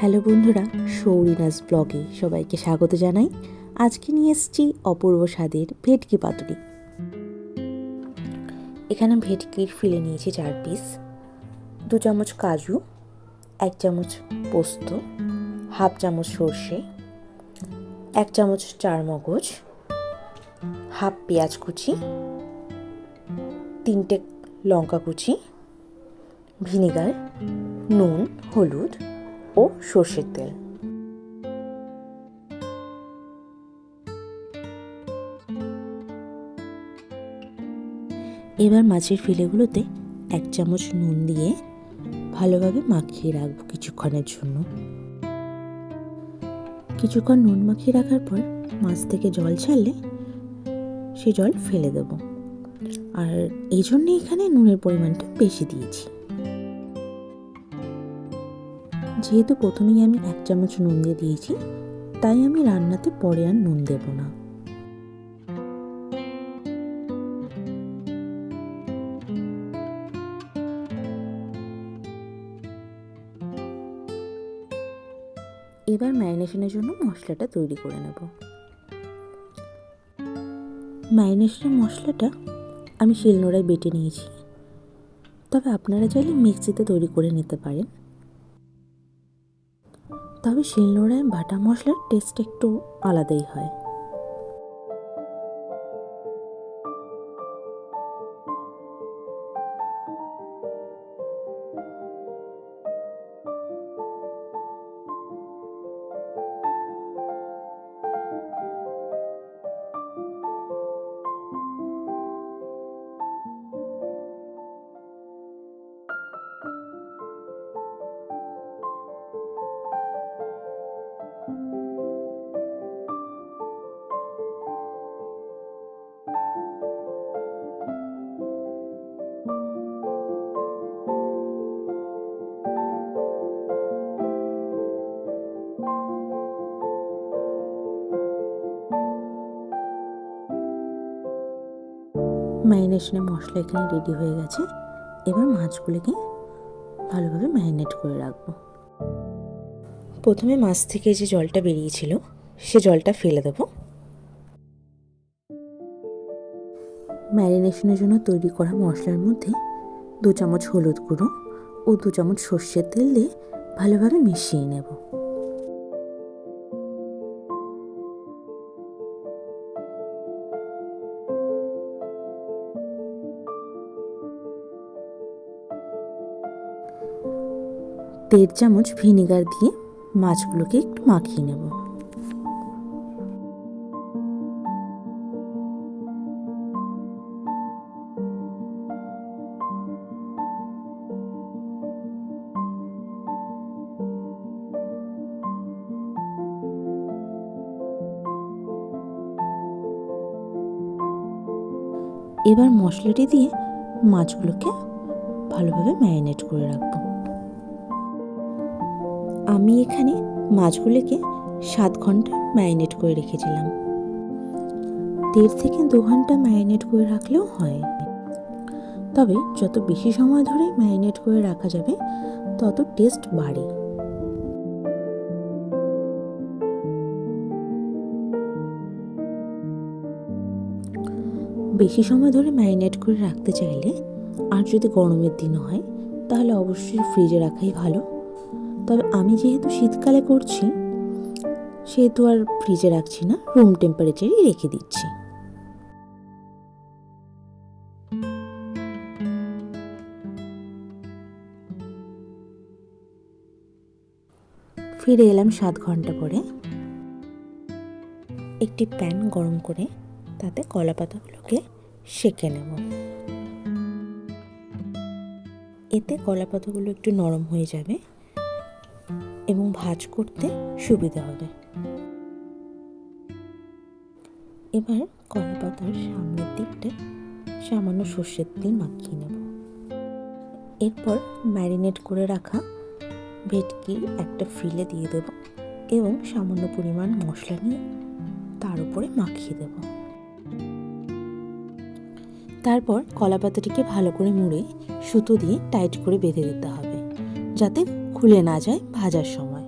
Hello বন্ধুরা, সৌরিনাস ব্লগে সবাইকে স্বাগত জানাই। আজকে নিয়ে এসেছি অপূর্ব স্বাদের ভেটকি পাতুরি। এখানে ভেটকির ফিলে নিয়েছি 4 পিস, 2 চামচ কাজু, 1 চামচ পোস্ত, হাফ চামচ সর্ষে, 1 চামচ চারমগজ, হাফ পেঁয়াজ কুচি, 3টে লঙ্কা কুচি, ভিনিগার, নুন, হলুদ ও সর্ষের তেল। এবার মাছের ফিলেগুলোতে 1 চামচ নুন দিয়ে ভালোভাবে মাখিয়ে রাখবো কিছুক্ষণের জন্য। কিছুক্ষণ নুন মাখিয়ে রাখার পর মাছ থেকে জল ছাড়লে সেই জল ফেলে দেব। আর এই জন্যে এখানে নুনের পরিমাণটা বেশি দিয়েছি। যেহেতু প্রথমেই আমি 1 চামচ নুন দিয়ে দিয়েছি, তাই আমি রান্নাতে পরে আর নুন দেব না। এবার ম্যারিনেশনের জন্য মশলাটা তৈরি করে নেব। ম্যারিনেশনের মশলাটা আমি শিলনোড়ায় বেটে নিয়েছি, তবে আপনারা চাইলে মিক্সিতে তৈরি করে নিতে পারেন। তবে শিলনোড়ায় বাটা মশলার টেস্ট একটু আলাদাই হয়। ম্যারিনেশনের মশলা এখানে রেডি হয়ে গেছে। এবার মাছগুলোকে ভালোভাবে ম্যারিনেট করে রাখবো। প্রথমে মাছ থেকে যে জলটা বেরিয়েছিল সে জলটা ফেলে দেব। ম্যারিনেশনের জন্য তৈরি করা মশলার মধ্যে 2 চামচ হলুদ গুঁড়ো ও 2 চামচ সর্ষের তেল দিয়ে ভালোভাবে মিশিয়ে নেব। দেড় চামচ ভিনিগার দিয়ে মাছগুলোকে একটু মাখিয়ে নেব। এবার মশলাটি দিয়ে মাছগুলোকে ভালোভাবে ম্যারিনেট করে রাখবো। আমি এখানে মাছগুলোকে 7 ঘন্টা ম্যারিনেট করে রেখেছিলাম। 1.5 থেকে 2 ঘন্টা ম্যারিনেট করে রাখলেও হয়। তবে যত বেশি সময় ধরে ম্যারিনেট করে রাখা যাবে তত টেস্ট বাড়ে। বেশি সময় ধরে ম্যারিনেট করে রাখতে চাইলে, আর যদি গরমের দিন হয় তাহলে অবশ্যই ফ্রিজে রাখাই ভালো। তবে আমি যেহেতু শীতকালে করছি সেহেতু আর ফ্রিজে রাখছি না, রুম টেম্পারেচারেই রেখে দিচ্ছি। ফিরে এলাম 7 ঘন্টা পরে। একটি প্যান গরম করে তাতে কলা পাতাগুলোকে সেঁকে নেব। এতে কলা পাতাগুলো একটু নরম হয়ে যাবে এবং ভাজ করতে সুবিধা হবে। এবার কলা পাতার সামনের দিকটা সামান্য সর্ষের তেল মাখিয়ে নেব। এরপর ম্যারিনেট করে রাখা ভেটকির একটা ফিলে দিয়ে দেব এবং সামান্য পরিমাণ মশলা নিয়ে তার উপরে মাখিয়ে দেব। তারপর কলাপাতাটিকে ভালো করে মুড়ে সুতো দিয়ে টাইট করে বেঁধে দিতে হবে, যাতে খুলে না যায় ভাজার সময়।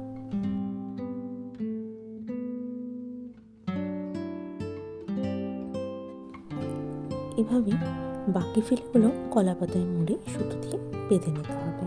এভাবেই বাকি ফিলেগুলো কলা পাতায় মুড়ে সুতো দিয়ে বেঁধে নিতে হবে।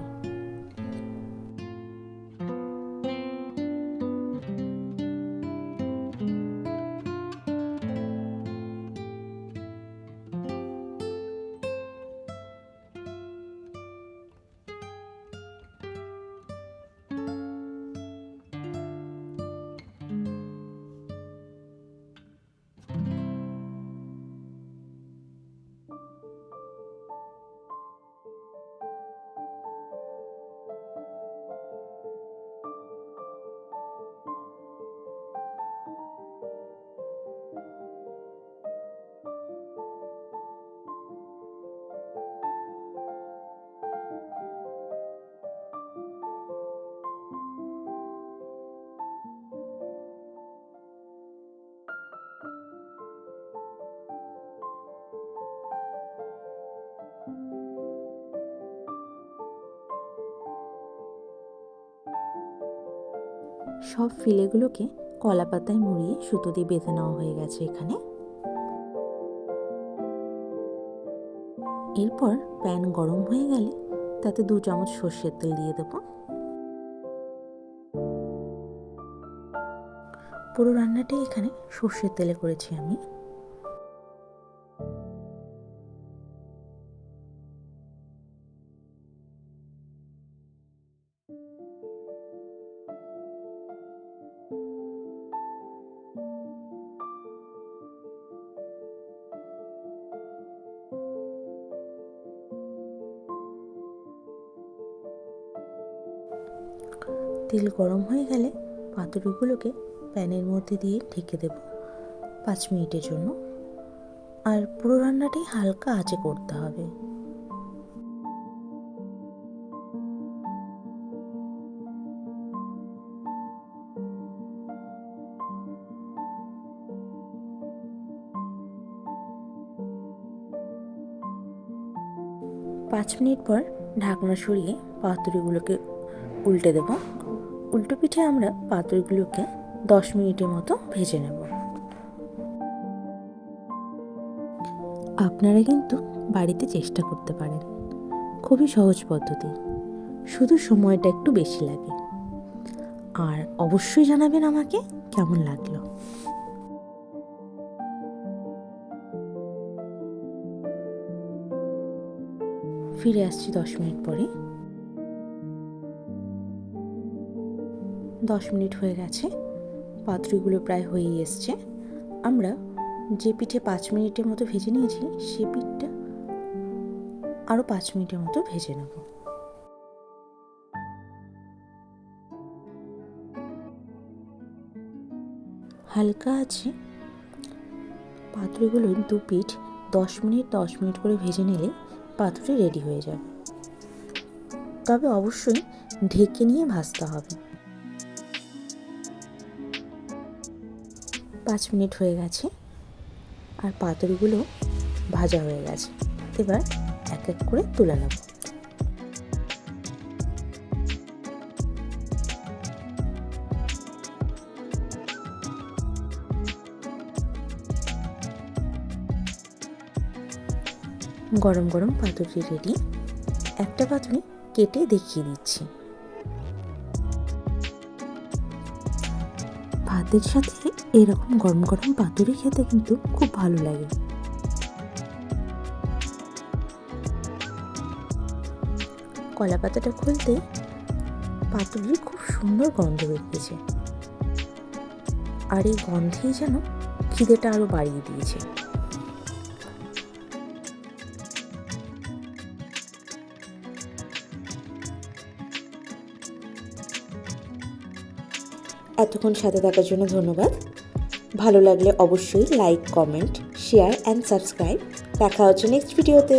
সব ফিলেগুলোকে কলা পাতায় মুড়িয়ে সুতো দিয়ে বেঁধে নেওয়া হয়ে গেছে এখানে। এরপর প্যান গরম হয়ে গেলে তাতে 2 চামচ সর্ষের তেল দিয়ে দেব। পুরো রান্নাটাই এখানে সর্ষের তেলে করেছি আমি। তেল গরম হয়ে গেলে পাতুরিগুলোকে প্যানের মধ্যে দিয়ে ঢেকে দেব 5 মিনিটের জন্য। আর পুরো রান্নাটাই হালকা আঁচে করতে হবে। পাঁচ মিনিট পর ঢাকনা সরিয়ে পাতুরিগুলোকে উল্টে দেব। উল্টো পিঠে আমরা পাতুরিগুলোকে 10 মিনিটের মতো ভেজে নেব। আপনারা কিন্তু বাড়িতে চেষ্টা করতে পারেন, খুবই সহজ পদ্ধতি, শুধু সময়টা একটু বেশি লাগে। আর অবশ্যই জানাবেন আমাকে কেমন লাগলো। ফিরে আসছি 10 মিনিট পরে। 10 মিনিট হয়ে গেছে, পাতুরিগুলো প্রায় হয়েই এসছে। আমরা যে পিঠে 5 মিনিটের মতো ভেজে নিয়েছি সে পিঠটা আরও 5 মিনিটের মতো ভেজে নেব। হালকা আছে পাতুরিগুলো 2 পিঠ 10 মিনিট করে ভেজে নিলে পাতুরি রেডি হয়ে যাবে। তবে অবশ্যই ঢেকে নিয়ে ভাজতে হবে। 5 মিনিট হয়ে গেছে আর পাতুরিগুলো ভাজা হয়ে গেছে। এবার এক এক করে তুলে নেব। গরম গরম পাতুরি রেডি। একটা পাতুরি কেটে দেখিয়ে দিচ্ছি। ভাতের সাথে এরকম গরম গরম পাতুরি খেতে কিন্তু খুব ভালো লাগে। কলা পাতাটা খুলতে পাতুরির খুব সুন্দর গন্ধ বেরিয়েছে। আর এই গন্ধেই যেন খিদেটা আরো বাড়িয়ে দিয়েছে। এতক্ষণ সাথে থাকার জন্য ধন্যবাদ। ভালো লাগলে অবশ্যই like, comment, share and subscribe. দেখা হচ্ছে নেক্সট ভিডিওতে।